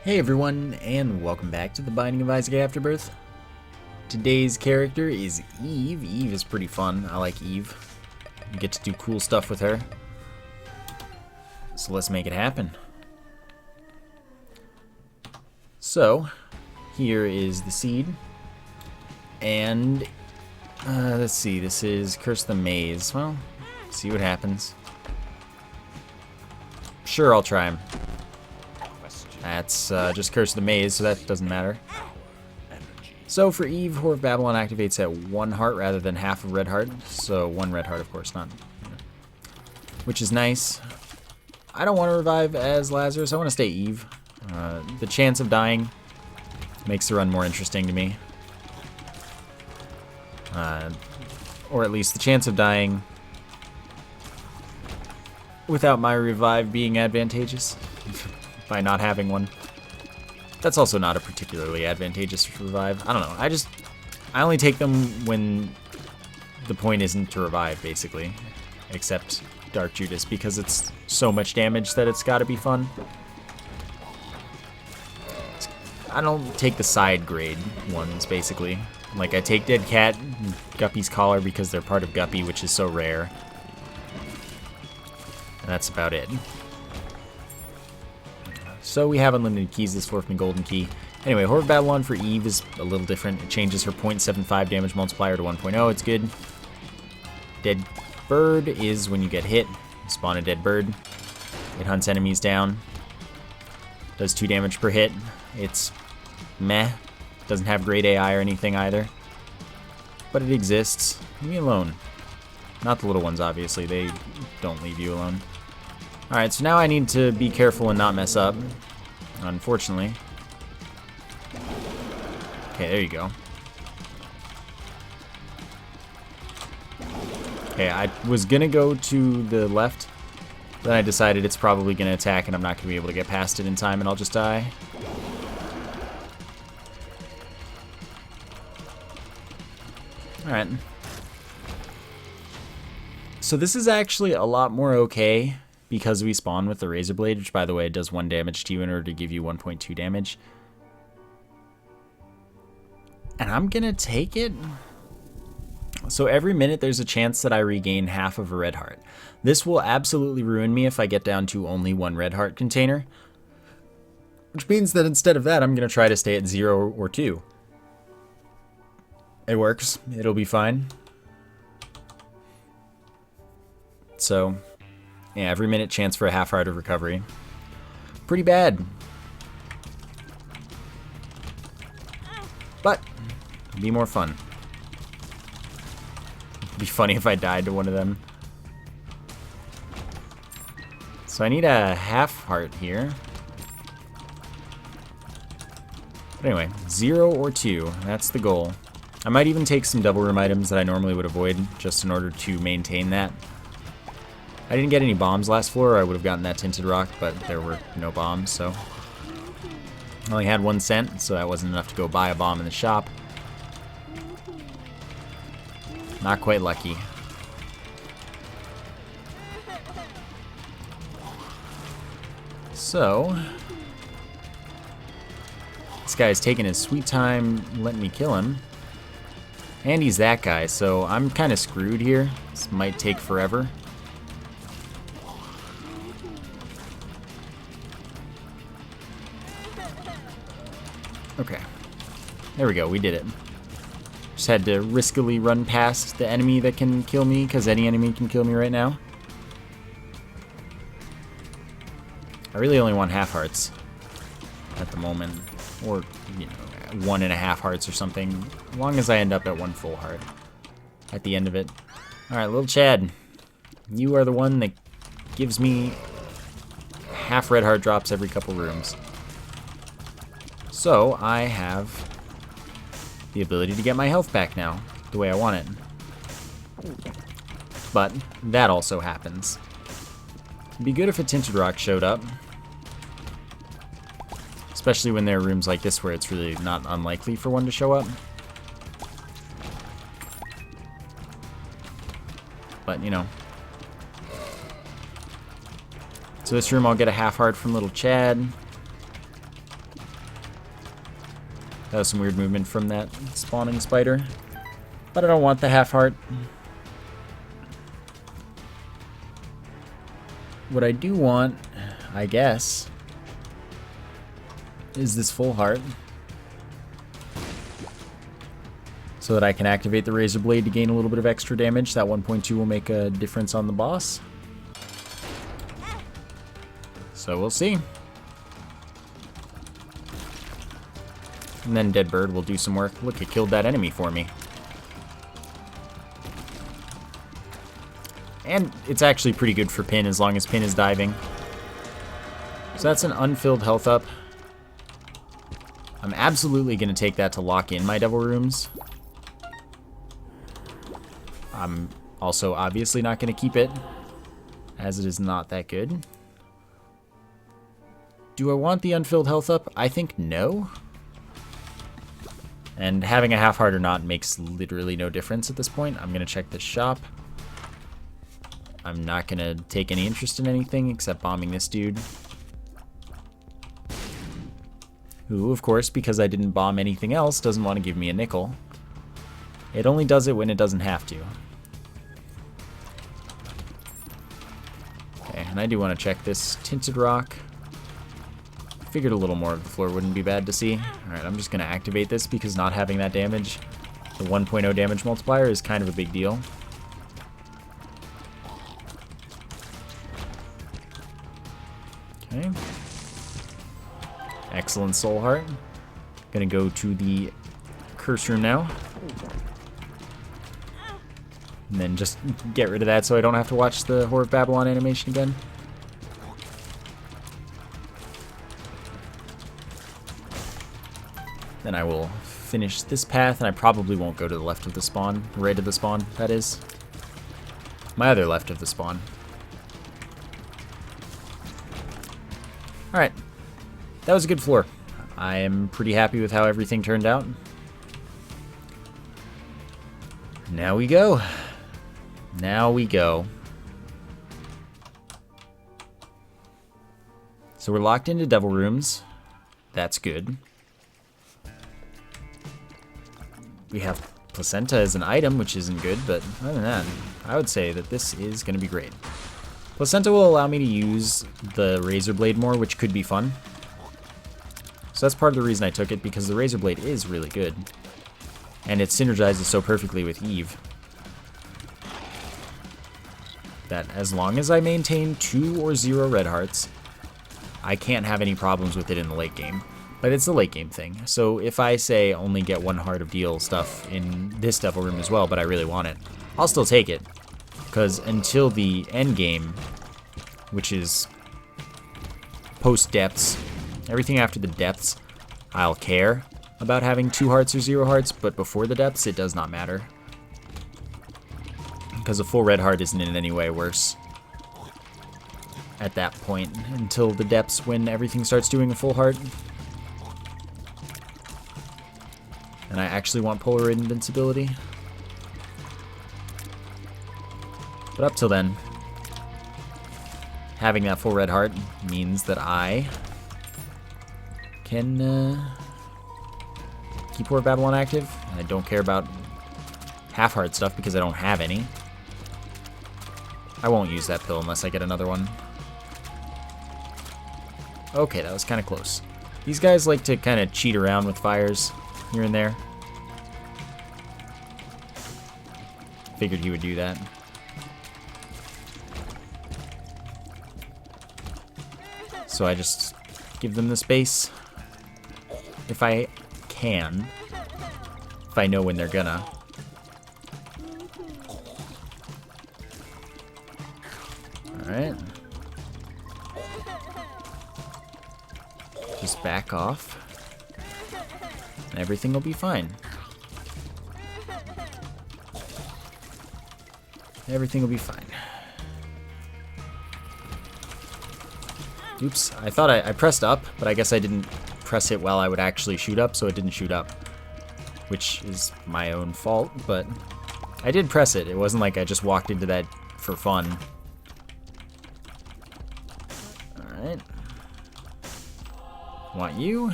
Hey everyone, and welcome back to The Binding of Isaac Afterbirth. Today's character is Eve. Eve is pretty fun. I like Eve. You get to do cool stuff with her. So let's make it happen. So, here is the seed. And, let's see, this is Curse the Maze. Well, see what happens. Sure, I'll try him. That's just Curse the Maze, so that doesn't matter. So for Eve, Whore of Babylon activates at 1 heart rather than half of red heart. So 1 red heart, of course, not. Which is nice. I don't want to revive as Lazarus. I want to stay Eve. The chance of dying makes the run more interesting to me. Or at least the chance of dying without my revive being advantageous. By not having one. That's also not a particularly advantageous revive. I don't know. I only take them when the point isn't to revive, basically. Except Dark Judas, because it's so much damage that it's gotta be fun. I don't take the side grade ones, basically. Like, I take Dead Cat and Guppy's Collar because they're part of Guppy, which is so rare. And that's about it. So we have unlimited keys. This forced me golden key. Anyway, Whore of Babylon for Eve is a little different. It changes her 0.75 damage multiplier to 1.0. It's good. Dead Bird is when you get hit. You spawn a dead bird. It hunts enemies down. Does 2 damage per hit. It's meh. Doesn't have great AI or anything either. But it exists. Leave me alone. Not the little ones, obviously. They don't leave you alone. Alright, so now I need to be careful and not mess up. Unfortunately. Okay, there you go. Okay, I was gonna go to the left. Then I decided it's probably gonna attack and I'm not gonna be able to get past it in time and I'll just die. Alright. So this is actually a lot more okay. Because we spawn with the Razor Blade, which by the way does 1 damage to you in order to give you 1.2 damage. And I'm gonna take it. So every minute there's a chance that I regain half of a red heart. This will absolutely ruin me if I get down to only 1 red heart container. Which means that instead of that, I'm gonna try to stay at 0 or 2. It works, it'll be fine. So yeah, every minute chance for a half heart of recovery. Pretty bad. But, it'd be more fun. It'd be funny if I died to one of them. So I need a half heart here. But anyway, 0 or 2, that's the goal. I might even take some double room items that I normally would avoid, just in order to maintain that. I didn't get any bombs last floor, or I would have gotten that tinted rock, but there were no bombs, so. I only had 1 cent, so that wasn't enough to go buy a bomb in the shop. Not quite lucky. So, this guy's taking his sweet time letting me kill him. And he's that guy, so I'm kind of screwed here. This might take forever. Okay, there we go, we did it. Just had to riskily run past the enemy that can kill me, because any enemy can kill me right now. I really only want half hearts at the moment, or, you know, 1.5 hearts or something, as long as I end up at 1 full heart at the end of it. Alright, little Chad, you are the one that gives me half red heart drops every couple rooms. So, I have the ability to get my health back now, the way I want it. But, that also happens. It'd be good if a Tinted Rock showed up. Especially when there are rooms like this where it's really not unlikely for one to show up. But, you know. So this room I'll get a half heart from little Chad. That was some weird movement from that spawning spider. But I don't want the half heart. What I do want, I guess, is this full heart. So that I can activate the Razor Blade to gain a little bit of extra damage. That 1.2 will make a difference on the boss. So we'll see. And then Dead Bird will do some work. Look, it killed that enemy for me. And it's actually pretty good for Pin as long as Pin is diving. So that's an unfilled health up. I'm absolutely going to take that to lock in my Devil Rooms. I'm also obviously not going to keep it, as it is not that good. Do I want the unfilled health up? I think no. And having a half heart or not makes literally no difference at this point. I'm going to check the shop. I'm not going to take any interest in anything except bombing this dude. Who, of course, because I didn't bomb anything else, doesn't want to give me a nickel. It only does it when it doesn't have to. Okay, and I do want to check this Tinted Rock. Figured a little more of the floor wouldn't be bad to see. Alright, I'm just going to activate this because not having that damage, the 1.0 damage multiplier, is kind of a big deal. Okay. Excellent Soul Heart. Gonna go to the Curse Room now. And then just get rid of that so I don't have to watch the Whore of Babylon animation again. Then I will finish this path, and I probably won't go to the left of the spawn. Right of the spawn, that is. My other left of the spawn. Alright. That was a good floor. I am pretty happy with how everything turned out. Now we go. Now we go. So we're locked into Devil Rooms. That's good. We have Placenta as an item, which isn't good, but other than that, I would say that this is going to be great. Placenta will allow me to use the Razor Blade more, which could be fun. So that's part of the reason I took it, because the Razor Blade is really good. And it synergizes so perfectly with Eve that as long as I maintain 2 or 0 red hearts, I can't have any problems with it in the late game. But it's a late game thing. So if I say only get 1 heart of deal stuff in this Devil Room as well, but I really want it, I'll still take it. Because until the end game, which is post depths, everything after the depths, I'll care about having 2 hearts or 0 hearts, but before the depths, it does not matter. Because a full red heart isn't in any way worse at that point, until the depths when everything starts doing a full heart. And I actually want Polaroid Invincibility. But up till then, having that full red heart means that I can keep War of Babylon active. I don't care about half heart stuff because I don't have any. I won't use that pill unless I get another one. Okay, that was kind of close. These guys like to kind of cheat around with fires here and there. Figured he would do that. So I just give them the space if I can, if I know when they're gonna. Alright. Just back off. And everything will be fine. Everything will be fine. Oops, I thought I pressed up, but I guess I didn't press it while I would actually shoot up, so it didn't shoot up. Which is my own fault, but I did press it. It wasn't like I just walked into that for fun. Alright. Want you.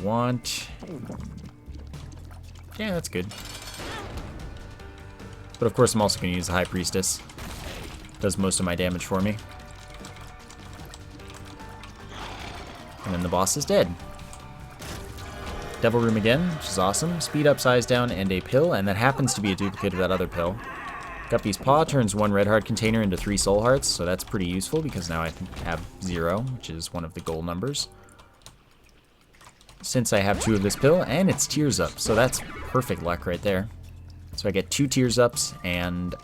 want... Yeah, that's good. But of course I'm also going to use the High Priestess. Does most of my damage for me. And then the boss is dead. Devil Room again, which is awesome. Speed up, size down, and a pill, and that happens to be a duplicate of that other pill. Guppy's Paw turns 1 red heart container into 3 soul hearts, so that's pretty useful because now I have 0, which is one of the goal numbers. Since I have 2 of this pill, and it's Tears Up, so that's perfect luck right there. So I get 2 Tears Ups and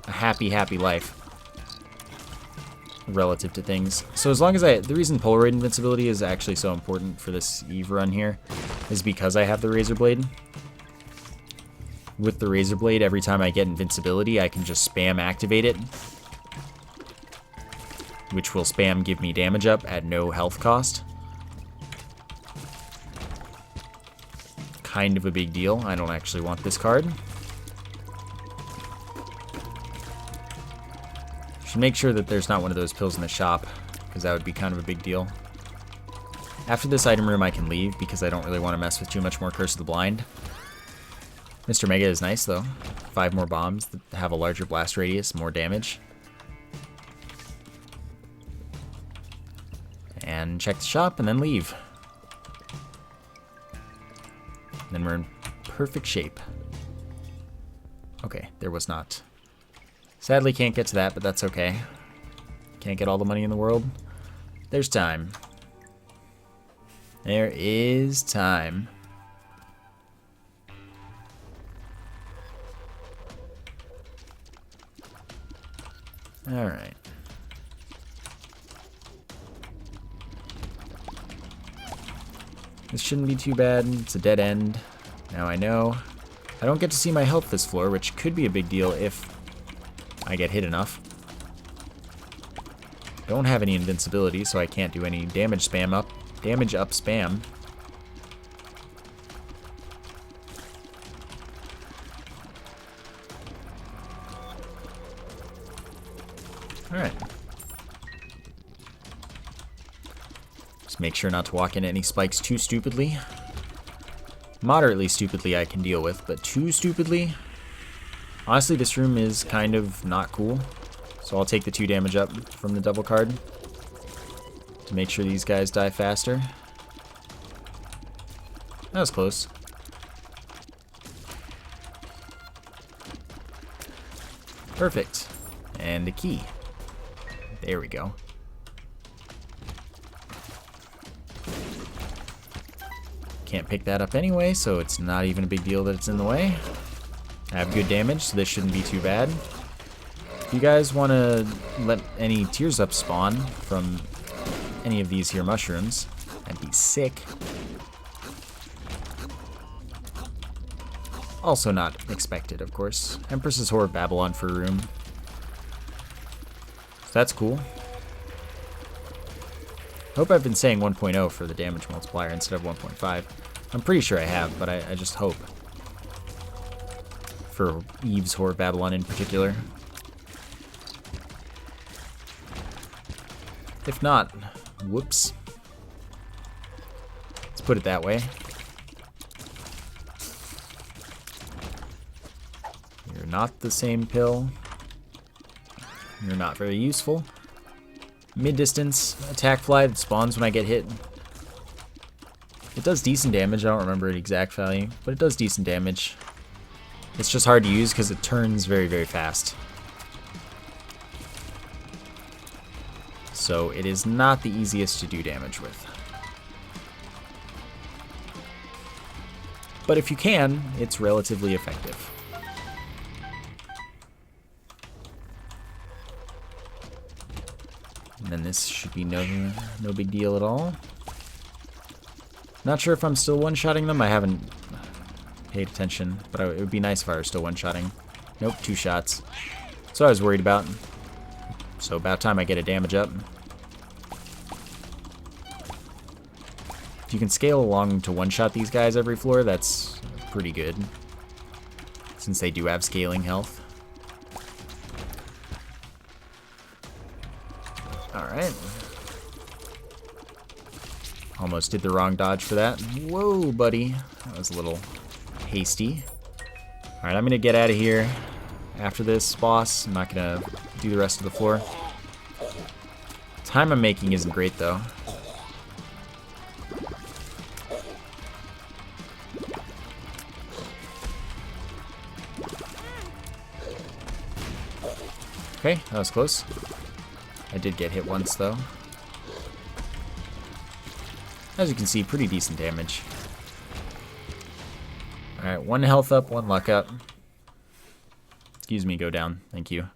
a happy, happy life relative to things. So as long as the reason Polaroid invincibility is actually so important for this Eve run here is because I have the Razor Blade. With the Razor Blade, every time I get invincibility, I can just spam activate it, which will spam give me damage up at no health cost. Kind of a big deal. I don't actually want this card. Should make sure that there's not one of those pills in the shop, because that would be kind of a big deal. After this item room, I can leave, because I don't really want to mess with too much more Curse of the Blind. Mr. Mega is nice, though. 5 more bombs that have a larger blast radius, more damage. And check the shop, and then leave. Then we're in perfect shape. Okay, there was not. Sadly, can't get to that, but that's okay. Can't get all the money in the world. There's time. There is time. Alright. This shouldn't be too bad. It's a dead end. Now I know. I don't get to see my health this floor, which could be a big deal if I get hit enough. Don't have any invincibility, so I can't do any damage up spam. Alright. Just make sure not to walk into any spikes too stupidly. Moderately stupidly I can deal with, but too stupidly? Honestly, this room is kind of not cool. So I'll take the 2 damage up from the double card to make sure these guys die faster. That was close. Perfect. And a key. There we go. Can't pick that up anyway, so it's not even a big deal that it's in the way. I have good damage, so this shouldn't be too bad. If you guys want to let any Tears Up spawn from any of these here mushrooms, that'd be sick. Also not expected, of course. Empress's Whore of Babylon for a room. So that's cool. Hope I've been saying 1.0 for the damage multiplier instead of 1.5. I'm pretty sure I have, but I just hope. For Eve's Whore of Babylon in particular. If not, whoops. Let's put it that way. You're not the same pill. You're not very useful. Mid-distance attack fly that spawns when I get hit. It does decent damage. I don't remember the exact value, but it does decent damage. It's just hard to use because it turns very, very fast. So it is not the easiest to do damage with. But if you can, it's relatively effective. And then this should be no big deal at all. Not sure if I'm still one-shotting them. I haven't paid attention, but it would be nice if I were still one-shotting. Nope, 2 shots. That's what I was worried about. So about time I get a damage up. If you can scale along to one-shot these guys every floor, that's pretty good. Since they do have scaling health. Alright. Almost did the wrong dodge for that. Whoa, buddy. That was a little hasty. Alright, I'm going to get out of here after this boss. I'm not going to do the rest of the floor. Time I'm making isn't great, though. Okay, that was close. I did get hit once, though. As you can see, pretty decent damage. Alright, 1 health up, 1 luck up. Excuse me, go down. Thank you.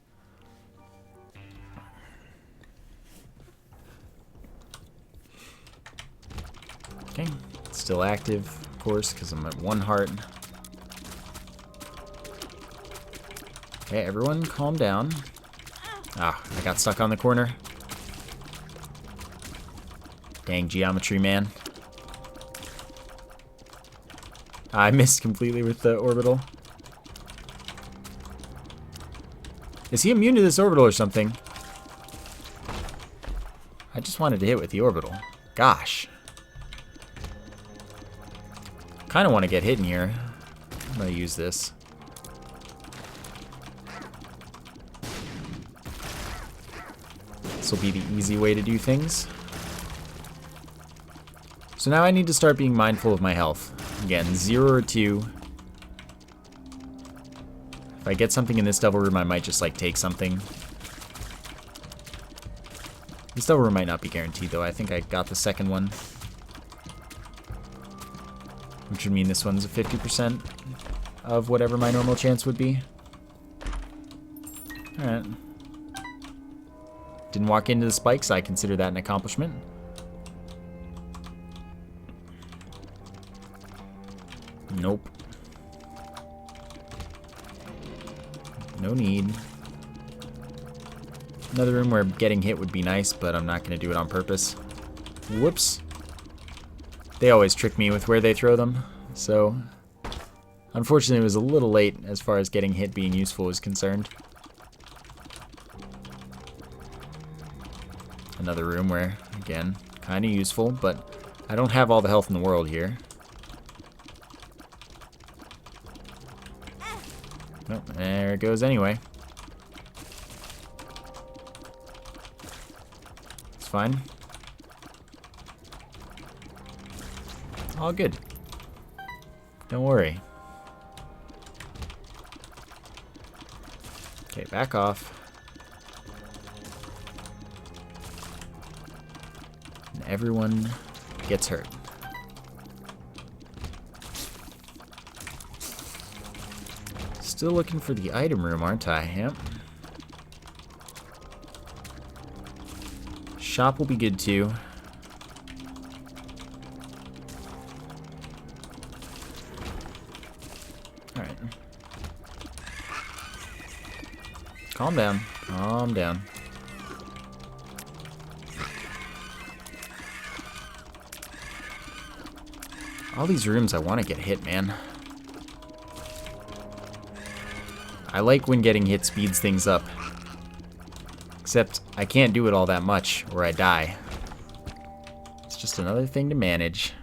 Okay, still active, of course, because I'm at 1 heart. Okay, everyone calm down. Ah, I got stuck on the corner. Dang geometry, man. I missed completely with the orbital. Is he immune to this orbital or something? I just wanted to hit with the orbital. Gosh. Kind of want to get hit in here. I'm going to use this. This will be the easy way to do things. So now I need to start being mindful of my health. Again, 0 or 2. If I get something in this devil room, I might just like take something. This devil room might not be guaranteed though. I think I got the second one. Which would mean this one's a 50% of whatever my normal chance would be. Alright. Didn't walk into the spikes, I consider that an accomplishment. Nope. No need. Another room where getting hit would be nice, but I'm not going to do it on purpose. Whoops. They always trick me with where they throw them, so unfortunately it was a little late as far as getting hit being useful is concerned. Another room where, again, kind of useful, but I don't have all the health in the world here. Oh, there it goes anyway. It's fine. All good. Don't worry. Okay, back off. And everyone gets hurt. Still looking for the item room, aren't I? Yep. Shop will be good too. Alright. Calm down. Calm down. All these rooms I want to get hit, man. I like when getting hit speeds things up. Except I can't do it all that much or I die. It's just another thing to manage.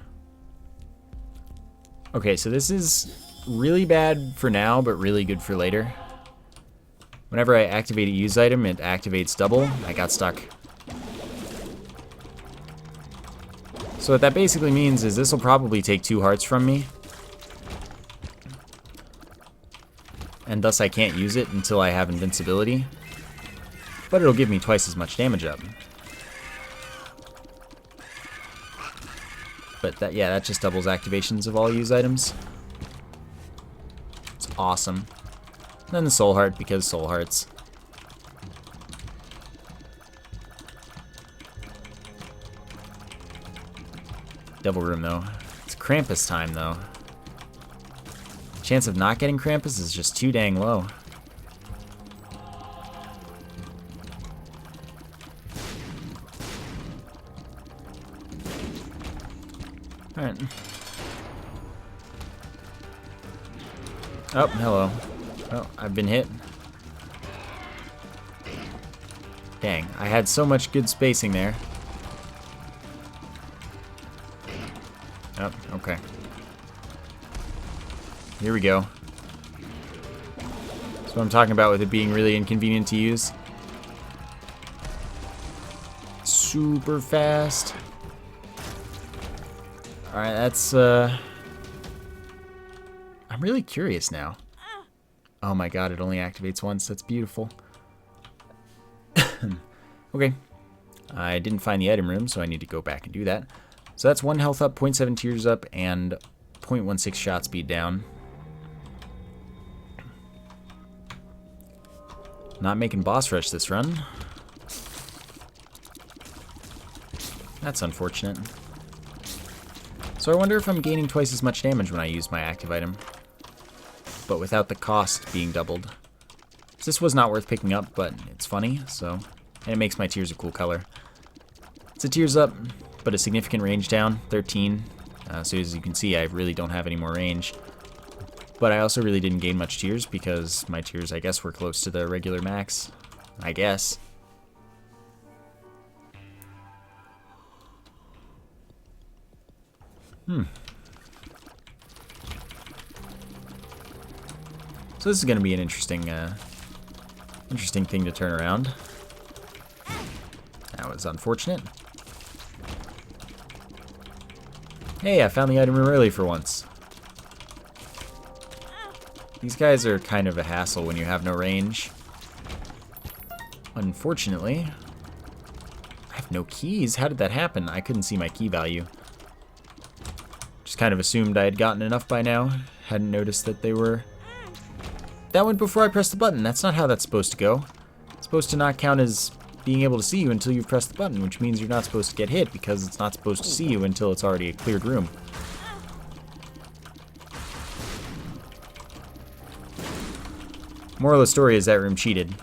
Okay, so this is really bad for now, but really good for later. Whenever I activate a use item, it activates double. I got stuck. So what that basically means is this will probably take 2 hearts from me. And thus I can't use it until I have invincibility. But it'll give me twice as much damage up. But that, yeah, that just doubles activations of all use items. It's awesome. And then the soul heart, because soul hearts. Devil room though. It's Krampus time though. Chance of not getting Krampus is just too dang low. Alright. Oh, hello. Oh, I've been hit. Dang, I had so much good spacing there. Oh, okay. Here we go. That's what I'm talking about with it being really inconvenient to use. Super fast. Alright, that's, I'm really curious now. Oh my god, it only activates once. That's beautiful. Okay. I didn't find the item room, so I need to go back and do that. So that's 1 health up, 0.7 tears up, and 0.16 shot speed down. Not making boss rush this run. That's unfortunate. So I wonder if I'm gaining twice as much damage when I use my active item, but without the cost being doubled. This was not worth picking up, but it's funny, so... And it makes my tears a cool color. It's a tears up, but a significant range down, 13. So as you can see, I really don't have any more range. But I also really didn't gain much tears because my tears, I guess, were close to the regular max. I guess. So this is going to be an interesting thing to turn around. That was unfortunate. Hey, I found the item room early for once. These guys are kind of a hassle when you have no range. Unfortunately, I have no keys. How did that happen? I couldn't see my key value. Just kind of assumed I had gotten enough by now. Hadn't noticed that they were... That went before I pressed the button. That's not how that's supposed to go. It's supposed to not count as being able to see you until you've pressed the button, which means you're not supposed to get hit because it's not supposed to see you until it's already a cleared room. Moral of the story is that room cheated.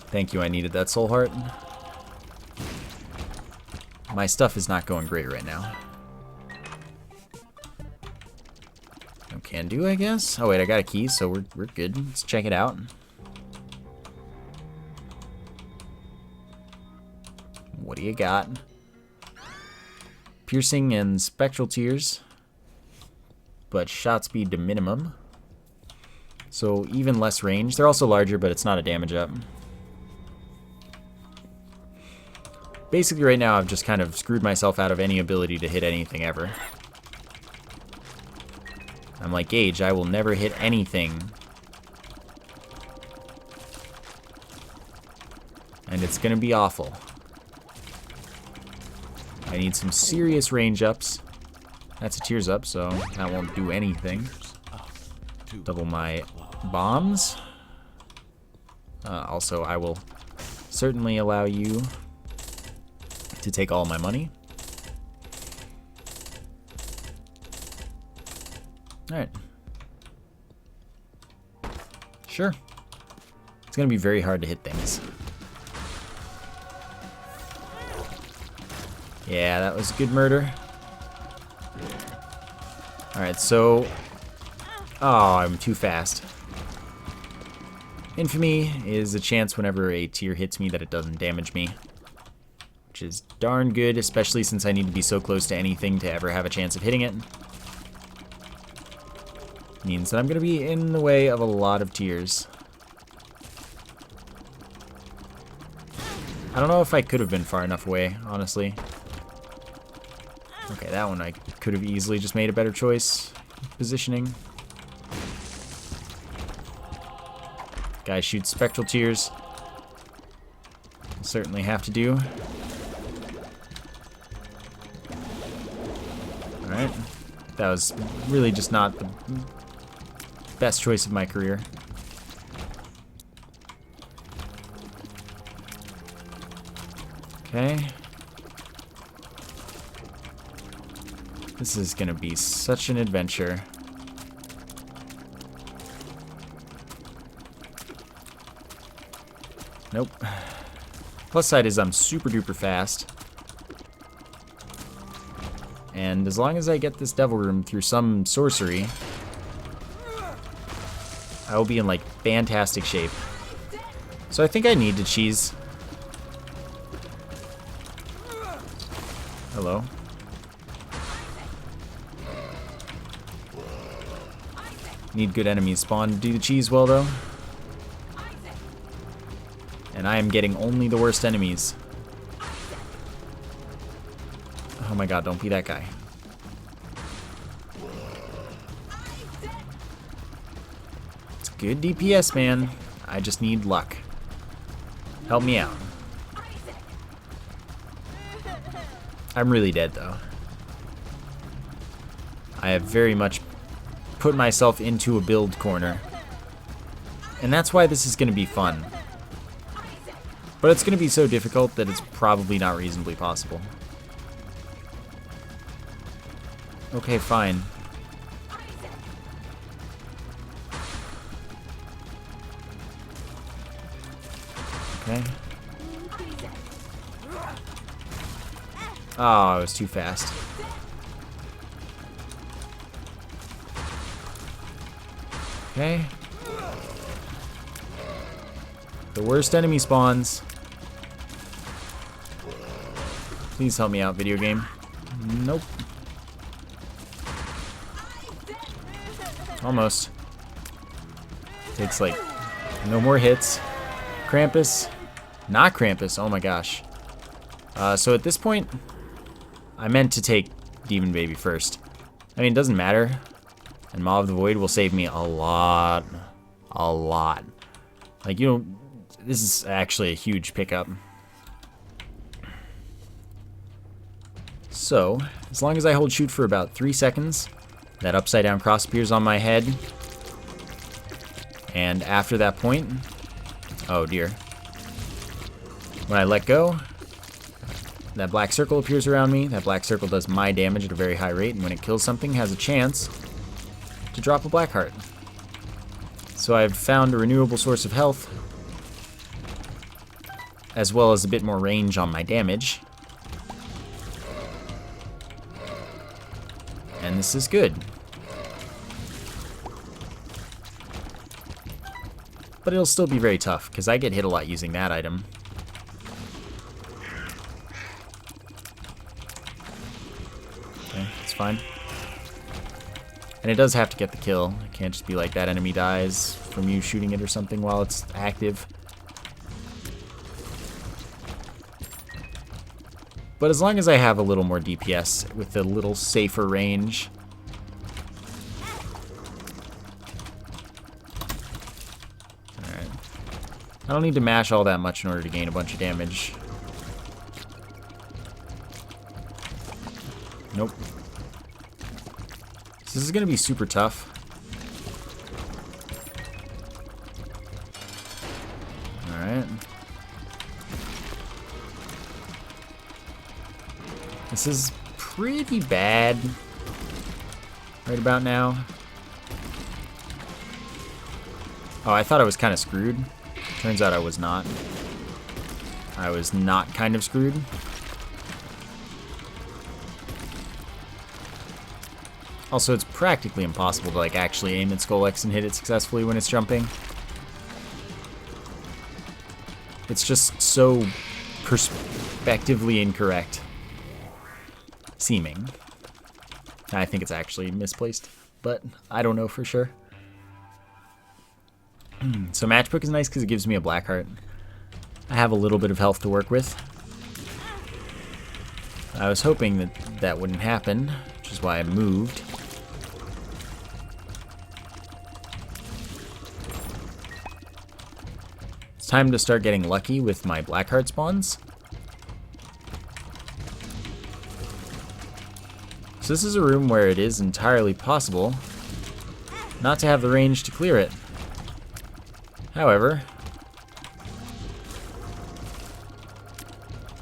Thank you, I needed that soul heart. My stuff is not going great right now. No can do, I guess? Oh wait, I got a key, so we're good. Let's check it out. What do you got? Piercing and spectral tears, but shot speed to minimum. So even less range. They're also larger, but it's not a damage up. Basically right now I've just kind of screwed myself out of any ability to hit anything ever. I'm like, Gage, I will never hit anything. And it's gonna be awful. I need some serious range ups. That's a tears up, so that won't do anything. Double my bombs. Also, I will certainly allow you to take all my money. Alright. Sure. It's gonna be very hard to hit things. Yeah, that was a good murder. Alright, so... Oh, I'm too fast. Infamy is a chance whenever a tier hits me that it doesn't damage me. Which is darn good, especially since I need to be so close to anything to ever have a chance of hitting it. Means that I'm going to be in the way of a lot of tiers. I don't know if I could have been far enough away, honestly. Okay, that one I could have easily just made a better choice. Positioning. Guy shoots spectral tears. Certainly have to do. Alright. That was really just not the best choice of my career. Okay. This is gonna be such an adventure. Nope. Plus side is I'm super duper fast. And as long as I get this devil room through some sorcery, I will be in like fantastic shape. So I think I need to cheese. Hello. Need good enemies spawn to do the cheese well, though. And I am getting only the worst enemies. Oh my god, don't be that guy. It's good DPS, man. I just need luck. Help me out. I'm really dead, though. I have very much put myself into a build corner. And that's why this is going to be fun. But it's going to be so difficult that it's probably not reasonably possible. Okay, fine. Okay. Oh, I was too fast. Okay. The worst enemy spawns. Please help me out, video game. Nope. Almost. Takes like no more hits. Krampus. Not Krampus. Oh my gosh. So at this point, I meant to take Demon Baby first. I mean, it doesn't matter. And Maw of the Void will save me a lot. A lot. Like, you know, this is actually a huge pickup. So, as long as I hold shoot for about 3 seconds, that upside down cross appears on my head. And after that point, oh dear. When I let go, that black circle appears around me. That black circle does my damage at a very high rate, and when it kills something, has a chance to drop a black heart. So I've found a renewable source of health, as well as a bit more range on my damage. And this is good. But it'll still be very tough, because I get hit a lot using that item. Okay, it's fine. And it does have to get the kill. It can't just be like that enemy dies from you shooting it or something while it's active. But as long as I have a little more DPS with a little safer range. Alright. I don't need to mash all that much in order to gain a bunch of damage. Nope. This is going to be super tough. Alright. This is pretty bad right about now. Oh, I thought I was kind of screwed. Turns out I was not. I was not kind of screwed. Also, it's practically impossible to like actually aim at Skull X and hit it successfully when it's jumping. It's just so perspectively incorrect. Seeming. I think it's actually misplaced, but I don't know for sure. So Matchbook is nice because it gives me a black heart. I have a little bit of health to work with. I was hoping that that wouldn't happen, which is why I moved. It's time to start getting lucky with my black heart spawns. So this is a room where it is entirely possible not to have the range to clear it. However,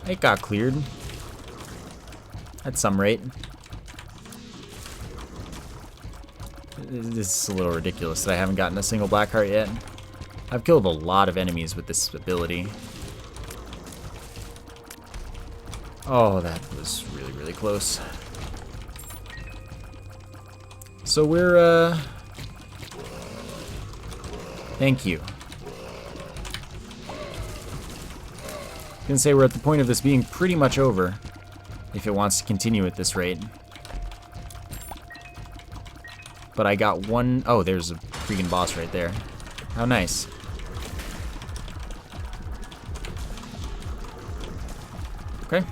it got cleared at some rate. This is a little ridiculous that I haven't gotten a single black heart yet. I've killed a lot of enemies with this ability. Oh, that was really, really close. So we're, thank you. I can say we're at the point of this being pretty much over. if it wants to continue at this rate. But I got one... Oh, there's a freaking boss right there. How nice. Okay.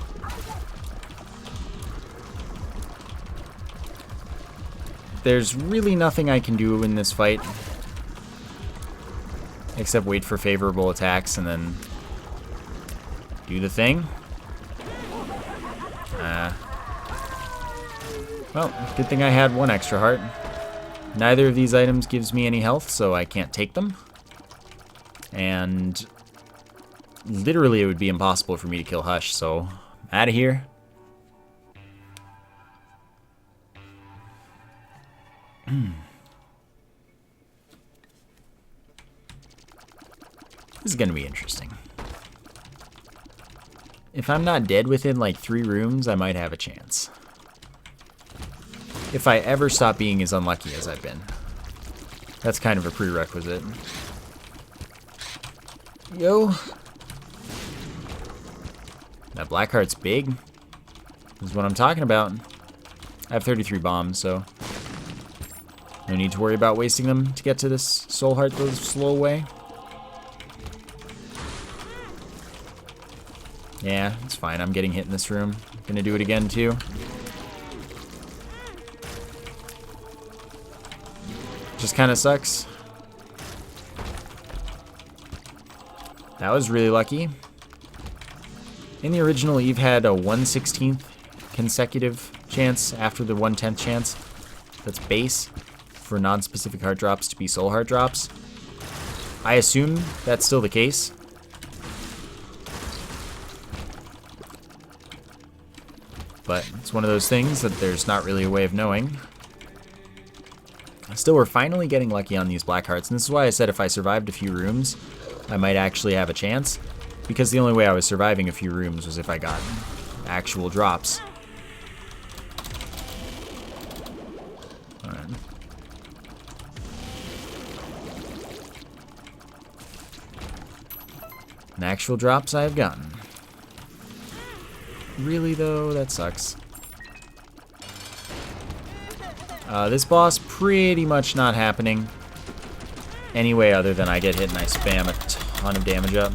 There's really nothing I can do in this fight. Except wait for favorable attacks and then do the thing. Well, good thing I had one extra heart. Neither of these items gives me any health, so I can't take them. And literally it would be impossible for me to kill Hush, so out of here. This is going to be interesting. If I'm not dead within like 3 rooms, I might have a chance. If I ever stop being as unlucky as I've been. That's kind of a prerequisite. Yo. That black heart's big. This is what I'm talking about. I have 33 bombs, so no need to worry about wasting them to get to this soul heart the slow way. Yeah, it's fine. I'm getting hit in this room. Gonna do it again, too. Just kind of sucks. That was really lucky. In the original, Eve had a 1/16th consecutive chance after the 1/10th chance. That's base for non-specific heart drops to be soul heart drops. I assume that's still the case. But it's one of those things that there's not really a way of knowing. Still, we're finally getting lucky on these black hearts, and this is why I said if I survived a few rooms, I might actually have a chance. Because the only way I was surviving a few rooms was if I got actual drops. Alright. And actual drops I have gotten. Really, though, that sucks. This boss pretty much not happening any way other than I get hit and I spam a ton of damage up.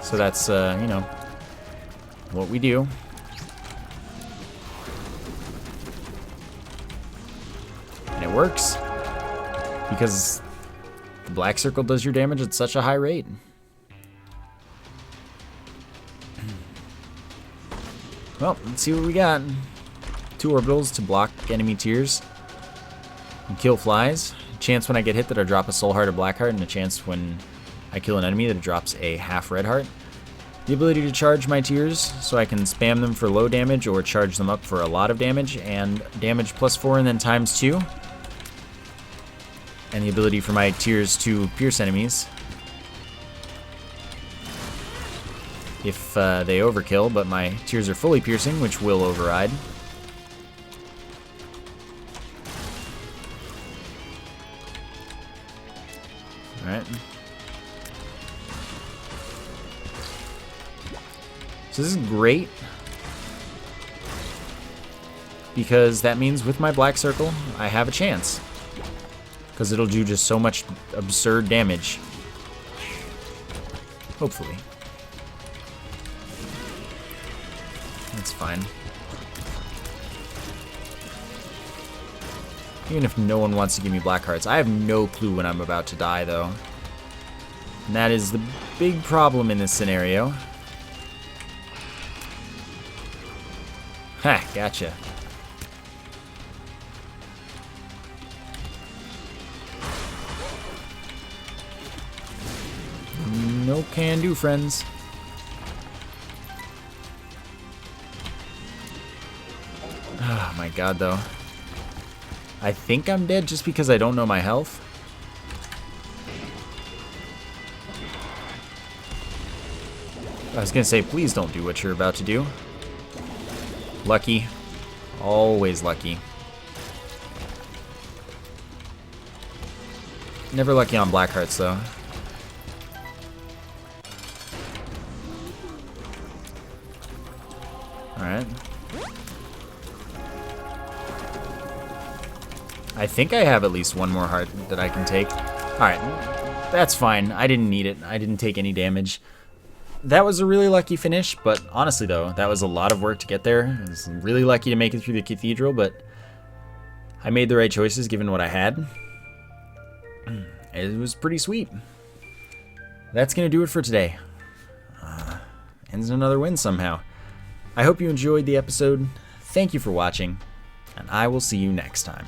So that's, you know, what we do. And it works. Because the black circle does your damage at such a high rate. Well, let's see what we got. 2 orbitals to block enemy tears and kill flies. A chance when I get hit that I drop a soul heart or black heart, and a chance when I kill an enemy that it drops a half red heart. The ability to charge my tears so I can spam them for low damage or charge them up for a lot of damage, and damage +4 and then ×2. And the ability for my tears to pierce enemies if they overkill, but my tears are fully piercing, which will override. Alright. So this is great, because that means with my black circle, I have a chance. Because it'll do just so much absurd damage. Hopefully. That's fine. Even if no one wants to give me black hearts. I have no clue when I'm about to die, though. And that is the big problem in this scenario. Ha, gotcha. No can do, friends. Oh my god, though. I think I'm dead just because I don't know my health. I was gonna say, please don't do what you're about to do. Lucky. Always lucky. Never lucky on black hearts, though. Alright. I think I have at least one more heart that I can take. Alright, that's fine. I didn't need it. I didn't take any damage. That was a really lucky finish, but honestly though, that was a lot of work to get there. I was really lucky to make it through the cathedral, but I made the right choices given what I had. It was pretty sweet. That's going to do it for today. Ends in another win somehow. I hope you enjoyed the episode. Thank you for watching, and I will see you next time.